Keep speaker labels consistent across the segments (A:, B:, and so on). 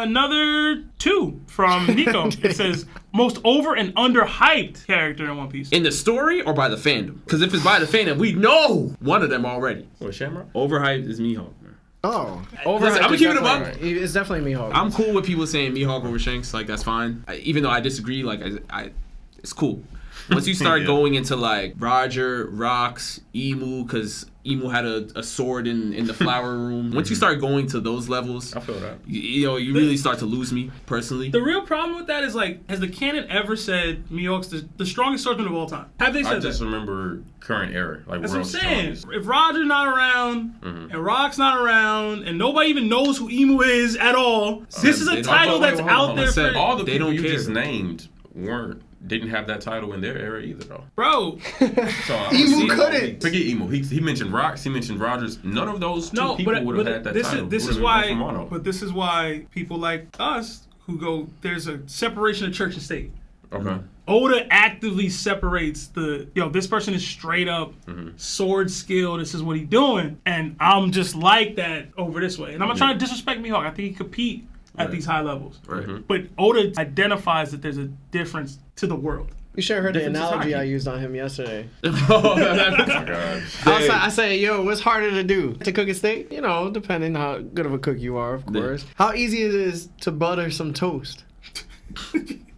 A: Another 2 from Nico. It says, most over and underhyped character in One Piece.
B: In the story or by the fandom? Because if it's by the fandom, we know one of them already.
C: What, Shamrock?
B: Overhyped is Mihawk.
D: Oh,
B: Listen, I'm keeping it up.
D: It's definitely Mihawk.
B: I'm cool with people saying Mihawk over Shanks. Like, that's fine. Even though I disagree, like, it's cool. Once you start going into, like, Roger, Rocks, Emu, because Emu had a sword in the flower room. Once you start going to those levels,
C: I feel that.
B: You really start to lose me, personally.
A: The real problem with that is, like, has the canon ever said Mihawk's the strongest swordsman of all time? Have they said that?
C: I just remember current era. Like,
A: that's what I'm saying.
C: Strongest.
A: If Roger's not around, and Rock's not around, and nobody even knows who Emu is at all, this is a title that's out there for...
C: All the people you just named didn't have that title in their era either, though.
A: Bro.
C: So
D: Emu couldn't.
C: Forget Emu. He mentioned Rocks. He mentioned Rogers. None of those two people would have had that title.
A: This is why people like us who go, there's a separation of church and state.
C: Okay.
A: Oda actively separates this person is straight up sword skill. This is what he's doing. And I'm just like that over this way. And I'm not trying to disrespect Mihawk. I think he compete at these high levels.
B: Right.
A: But Oda identifies that there's a difference to the world.
D: You should have heard the analogy I used on him yesterday.
C: Oh my God.
D: I say, yo, what's harder to do? To cook a steak? You know, depending how good of a cook you are, of course. How easy it is to butter some toast.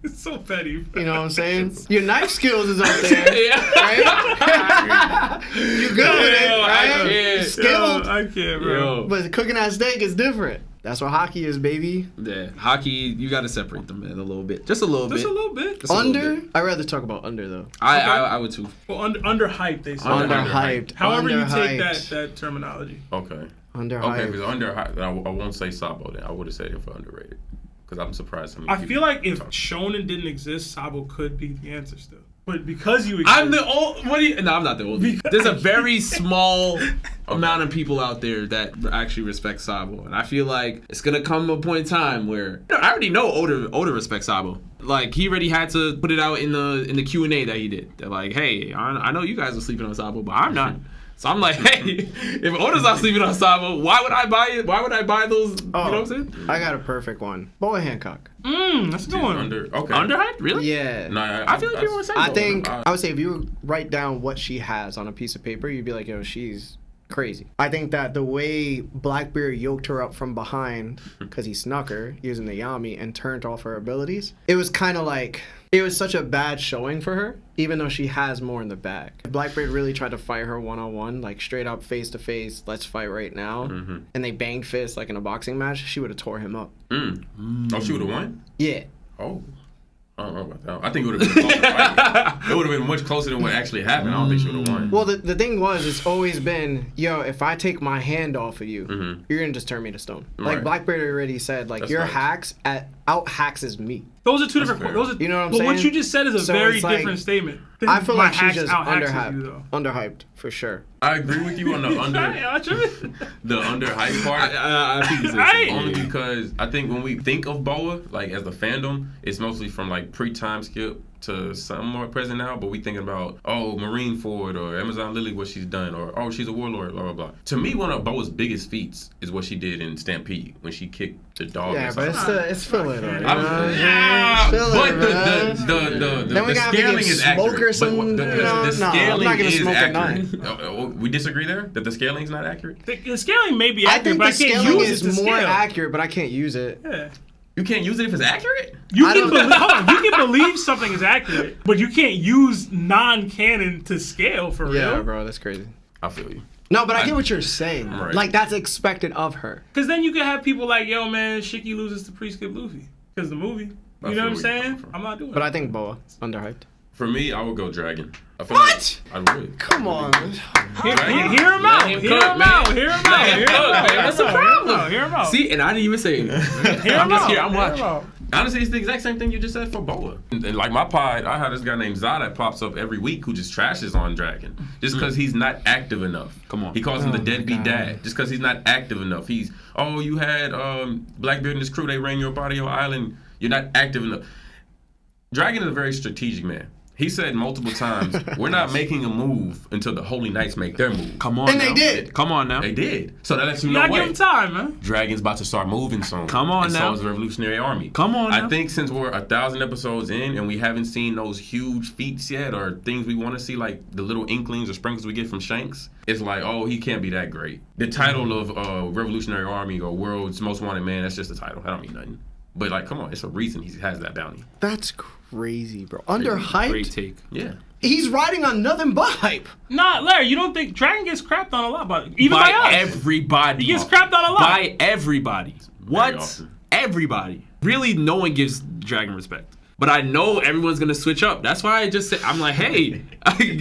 A: It's so petty.
D: You know what I'm saying? Your knife skills is up there, right? You good with it, right? Skilled.
A: I can't, bro.
D: But cooking that steak is different. That's what hockey is, baby.
B: Yeah, hockey, you got to separate them, man, a little bit. Just a little bit.
A: Just a little bit.
D: Under? I'd rather talk about under, though.
B: I would, too.
A: Well, underhyped, they say.
D: Underhyped.
A: However you take that terminology.
C: Okay.
D: Underhyped.
C: Okay, because underhyped, I won't say Sabo then. I would have said it for underrated. Because I'm surprised.
A: I feel like if Shonen didn't exist, Sabo could be the answer still. But because you exist...
B: I'm the old... No, I'm not the old. There's a very small amount of people out there that actually respect Sabo. And I feel like it's going to come a point in time where... I already know Oda respects Sabo. Like, he already had to put it out in the Q&A that he did. They're like, hey, I know you guys are sleeping on Sabo, but I'm not. So I'm like, hey, if Oda's not sleeping on Sabo, why would I buy it? Why would I buy those? You know what I'm saying?
D: I got a perfect one. Boa Hancock.
A: That's a good one.
B: Underhyped? Really?
D: Yeah.
C: No,
B: I feel like people were saying
D: I would say if you write down what she has on a piece of paper, you'd be like, yo, she's crazy. I think that the way Blackbeard yoked her up from behind, because he snuck her using the Yami and turned off her abilities, it was kind of like... It was such a bad showing for her, even though she has more in the bag. Blackbeard really tried to fight her one-on-one, like straight up face-to-face, let's fight right now. And they banged fists like in a boxing match, she would have tore him up.
C: Oh, she would have won?
D: Yeah.
C: Oh. I don't know about that. I think it would have been a closer fight. It would have been much closer than what actually happened. I don't think she would have won.
D: Well, the thing was, it's always been, yo, if I take my hand off of you, you're going to just turn me to stone. Like,
C: Right.
D: Blackbeard already said, like, your hacks out-hacks me.
A: Those are two different...
D: You know what I'm saying?
A: But what you just said is a very different statement.
D: I feel like she's just
A: underhyped,
D: for sure.
C: I agree with you on the underhyped part.
B: I think it's
C: only because I think when we think of Boa, like as the fandom, it's mostly from like pre-time skip to some more present now, but we thinking about, oh, Marineford or Amazon Lily, what she's done, or oh, she's a warlord, blah, blah, blah. To me, one of Boa's biggest feats is what she did in Stampede when she kicked the dog.
D: Yeah, but it's filler, though.
C: But the scaling is accurate. The scaling is accurate. We disagree there? That the scaling is not accurate?
A: The scaling may be accurate, but I can't use it to
D: the scaling is more
A: scale.
D: accurate, but I can't use it.
A: Yeah.
C: You can't use it if it's accurate?
A: You can believe something is accurate, but you can't use non-canon to scale for real.
D: Yeah, bro, that's crazy.
C: I feel you.
D: No, but I get what you're saying.
C: Right.
D: Like, that's expected of her.
A: Because then you can have people like, yo, man, Shiki loses to pre-skip Luffy. Because the movie. You know what I'm saying? I'm not doing it.
D: But I think Boa, underhyped.
C: For me, I would go Dragon.
D: What?
C: Like I would.
D: Come on.
A: Hear him out.
B: What's the problem?
A: Hear him out.
B: See, and I didn't even say it. I'm watching.
C: Honestly, it's the exact same thing you just said for Boa. And like my pod, I have this guy named Zod that pops up every week who just trashes on Dragon. Just because he's not active enough.
B: Come on.
C: He calls him the deadbeat dad. Just because he's not active enough. He's, oh, you had Blackbeard and his crew, they ran your body, your island. You're not active enough. Dragon is a very strategic man. He said multiple times, we're not making a move until the Holy Knights make their move.
B: Come on
D: And
B: now.
D: they did.
B: Come on now.
C: They did. So that lets you
A: You
C: know
A: gotta give
C: what?
A: him time, man.
C: Dragon's about to start moving soon.
B: Come on
C: and
B: now.
C: so is the Revolutionary Army.
B: Come on now.
C: I think since we're 1,000 episodes in and we haven't seen those huge feats yet or things we want to see, like the little inklings or sprinkles we get from Shanks, it's like, oh, he can't be that great. The title of Revolutionary Army or World's Most Wanted Man, that's just a title. That don't mean nothing. But like, come on, it's a reason he has that bounty.
D: That's crazy, bro. Underhyped.
B: Great take.
C: Yeah.
D: He's riding on nothing but hype.
A: Nah, Larry, you don't think Dragon gets crapped on a lot, but even by us.
B: Everybody.
A: He gets crapped on a lot.
B: By everybody. What?
C: often.
B: Everybody. Really, no one gives Dragon respect. But I know everyone's gonna switch up. That's why I just say, I'm like, hey,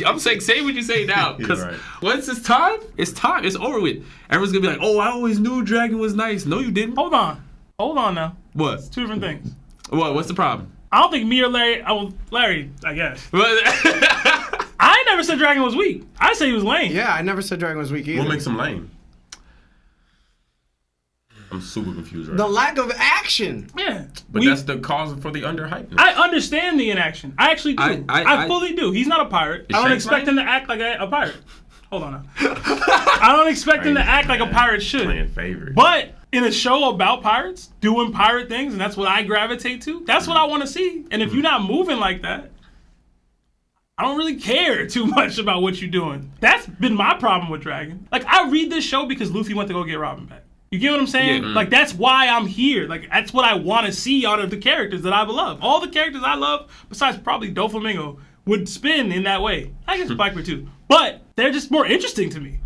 B: I'm saying, say what you say now. Because
C: Right.
B: once it's time, it's time. It's over with. Everyone's gonna be like, oh, I always knew Dragon was nice. No, you didn't.
A: Hold on now.
B: What?
A: Two different things.
B: What? What's the problem?
A: I don't think me or Larry. Larry, I guess.
B: But
A: I never said Dragon was weak. I say he was lame.
D: Yeah, I never said Dragon was weak either.
C: What makes him lame? I'm super confused right
D: The
C: now.
D: lack of action.
A: Yeah.
C: But that's the cause for the underhypeness.
A: I understand the inaction. I actually do. I fully do. He's not a pirate. I don't
C: Shanks
A: expect
C: lame?
A: him to act like a pirate. Hold on now. I don't expect him to act like a pirate should.
C: Playing favorite.
A: But in a show about pirates, doing pirate things, and that's what I gravitate to, that's what I want to see. And if you're not moving like that, I don't really care too much about what you're doing. That's been my problem with Dragon. Like, I read this show because Luffy went to go get Robin back. You get what I'm saying?
B: Yeah.
A: Like, that's why I'm here. Like, that's what I want to see out of the characters that I love. All the characters I love, besides probably Doflamingo, would spin in that way. I guess Blackbeard too. But they're just more interesting to me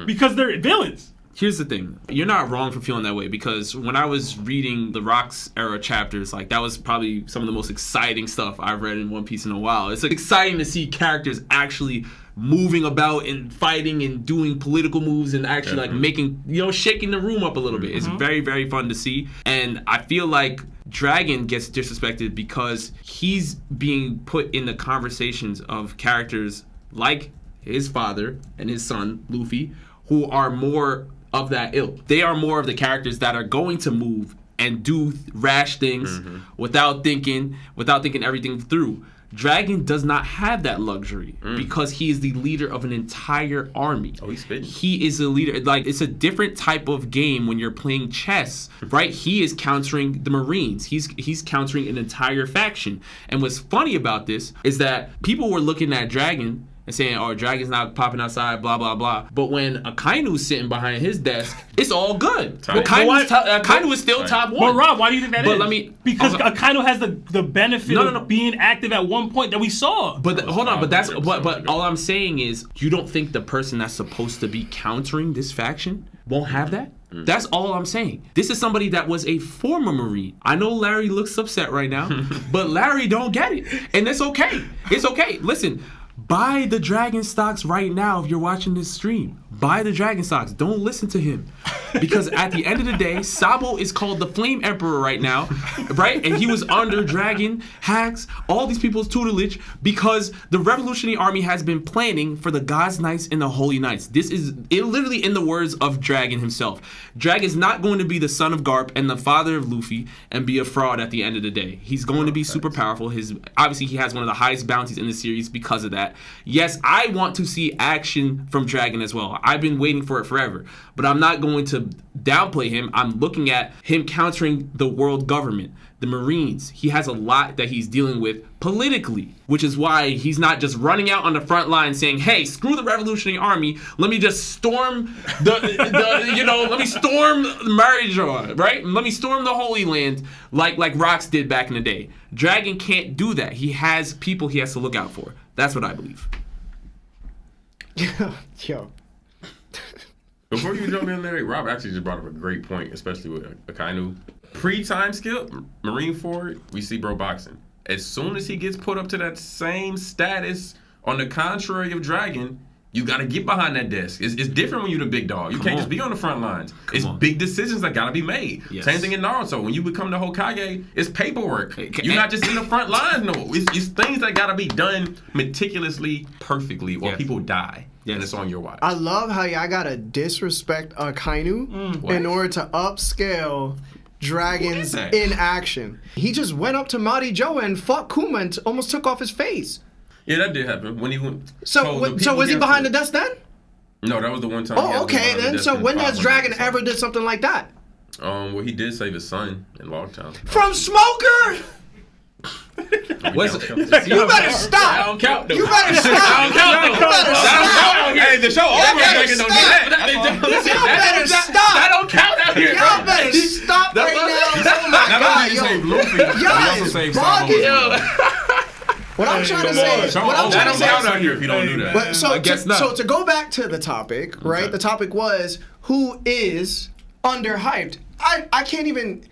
A: because they're villains.
B: here's the thing. You're not wrong for feeling that way, because when I was reading the Rocks era chapters, like, that was probably some of the most exciting stuff I've read in One Piece in a while. It's like exciting to see characters actually moving about and fighting and doing political moves and actually like making, you know, shaking the room up a little bit. It's very, very fun to see. And I feel like Dragon gets disrespected because he's being put in the conversations of characters like his father and his son, Luffy, who are more of that ilk. They are more of the characters that are going to move and do rash things without thinking everything through. Dragon does not have that luxury because he is the leader of an entire army.
C: Oh, he's spitting.
B: He is a leader. Like, it's a different type of game when you're playing chess, right? He is countering the Marines. He's countering an entire faction. And what's funny about this is that people were looking at Dragon and saying, oh, Dragon's not popping outside, blah, blah, blah. But when Akainu's sitting behind his desk, it's all good. Akainu is still top one.
A: But Rob, why do you think that is? Because
B: okay.
A: Akainu has the benefit of being active at one point that we saw.
B: But hold on, but all I'm saying is, you don't think the person that's supposed to be countering this faction won't have that? That's all I'm saying. This is somebody that was a former Marine. I know Larry looks upset right now, but Larry don't get it. And it's okay. It's okay. Listen, buy the Dragon stocks right now if you're watching this stream. Buy the Dragon stocks. Don't listen to him. Because at the end of the day, Sabo is called the Flame Emperor right now, right? And he was under Dragon, Hacks, all these people's tutelage because the Revolutionary Army has been planning for the God's Knights and the Holy Knights. This is literally in the words of Dragon himself. Dragon is not going to be the son of Garp and the father of Luffy and be a fraud at the end of the day. He's going to be super powerful. Obviously, he has one of the highest bounties in the series because of that. Yes, I want to see action from Dragon as well. I've been waiting for it forever. But I'm not going to downplay him. I'm looking at him countering the world government, the Marines. He has a lot that he's dealing with politically, which is why he's not just running out on the front line saying, hey, screw the Revolutionary Army. Let me just storm let me storm Marijar, right? Let me storm the Holy Land like Rocks did back in the day. Dragon can't do that. He has people he has to look out for. That's what I believe.
D: Yo.
C: Before you jump in there, Rob actually just brought up a great point, especially with Akainu. Pre-time skip, Marineford, we see bro boxing. As soon as he gets put up to that same status, on the contrary of Dragon, you got to get behind that desk. It's different when you're the big dog. You can't just be on the front lines. It's big decisions that got to be made. Yes. Same thing in Naruto. When you become the Hokage, it's paperwork. You're not just in the front lines, no. It's things that got to be done meticulously, perfectly, or people die. Yeah, and it's on your watch.
D: I love how y'all gotta disrespect Akainu in order to upscale Dragon's in action. He just went up to Mari Joa and fought Kuma and almost took off his face.
C: Yeah, that did happen when he went.
D: So was he behind the desk then?
C: No, that was the one time.
D: Oh, okay then. So when has Dragon ever did something like that?
C: Well, he did save his son in Logtown.
D: From Smoker?
B: What's
C: it?
D: You better stop.
B: I don't count.
D: You better stop.
B: I don't count.
D: You better stop.
B: Hey, the show
D: Y'all
B: over.
D: better
B: Don't do
D: stop.
B: that.
D: Y'all better stop.
B: That don't count out here.
D: Y'all better stop right now. Oh my
C: Not
D: God,
C: only did he
D: yo.
C: save Luffy, but he
D: Y'all
C: also
D: is
C: saved
D: bugging.
C: Sabo.
D: What I'm trying to say is,
C: That don't count out here if you don't do that.
D: But
B: I guess not.
D: So to go back to the topic, right?
C: Okay.
D: The topic was who is underhyped. I can't even.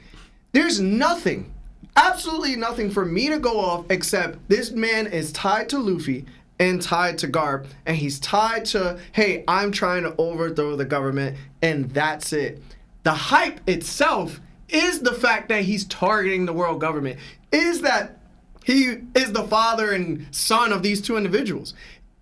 D: There's nothing, absolutely nothing for me to go off except this man is tied to Luffy and tied to Garp, and he's tied to, hey, I'm trying to overthrow the government, and that's it. The hype itself is the fact that he's targeting the world government. Is that he is the father and son of these two individuals.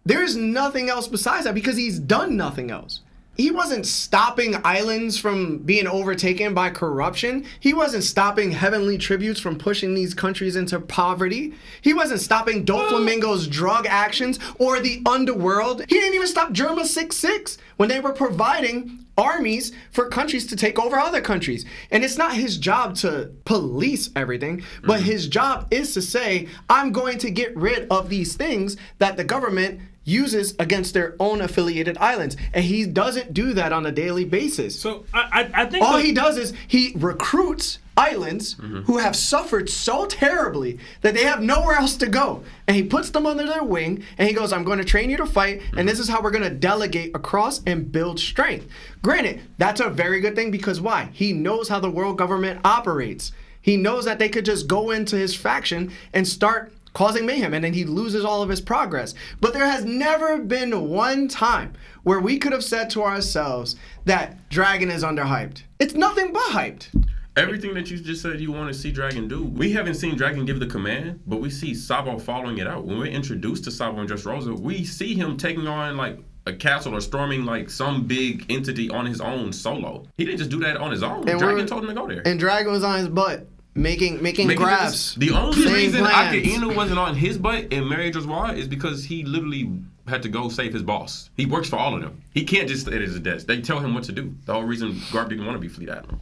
D: There's nothing else besides that because he's done nothing else. He wasn't stopping islands from being overtaken by corruption. He wasn't stopping heavenly tributes from pushing these countries into poverty. He wasn't stopping Doflamingo's drug actions or the underworld. He didn't even stop Germa 6-6 when they were providing armies for countries to take over other countries. And it's not his job to police everything, but his job is to say, I'm going to get rid of these things that the government uses against their own affiliated islands. And he doesn't do that on a daily basis.
A: So I think
D: all he does is he recruits islands who have suffered so terribly that they have nowhere else to go. And he puts them under their wing and he goes, I'm going to train you to fight, and this is how we're going to delegate across and build strength. Granted, that's a very good thing because why? He knows how the world government operates. He knows that they could just go into his faction and start causing mayhem, and then he loses all of his progress. But there has never been one time where we could have said to ourselves that Dragon is underhyped. It's nothing but hyped.
C: Everything that you just said you want to see Dragon do, we haven't seen Dragon give the command, but we see Sabo following it out. When we're introduced to Sabo and Dressrosa, we see him taking on like a castle or storming like some big entity on his own solo. He didn't just do that on his own.
D: And
C: Dragon told him to go there.
D: And Dragon was on his butt. Making graphs.
C: The only
D: Same
C: reason
D: plans.
C: Akira wasn't on his butt in Mary Dressoir is because he literally had to go save his boss. He works for all of them. He can't just stay at his desk. They tell him what to do. The whole reason Garp didn't want to be Fleet Admiral.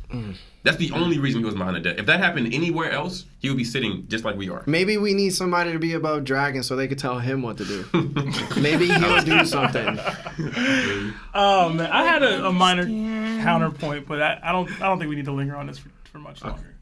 C: That's the only reason he was behind the desk. If that happened anywhere else, he would be sitting just like we are.
D: Maybe we need somebody to be above Dragon so they could tell him what to do. Maybe he'll do something.
A: Oh man, I had a minor counterpoint, but I don't think we need to linger on this for much longer.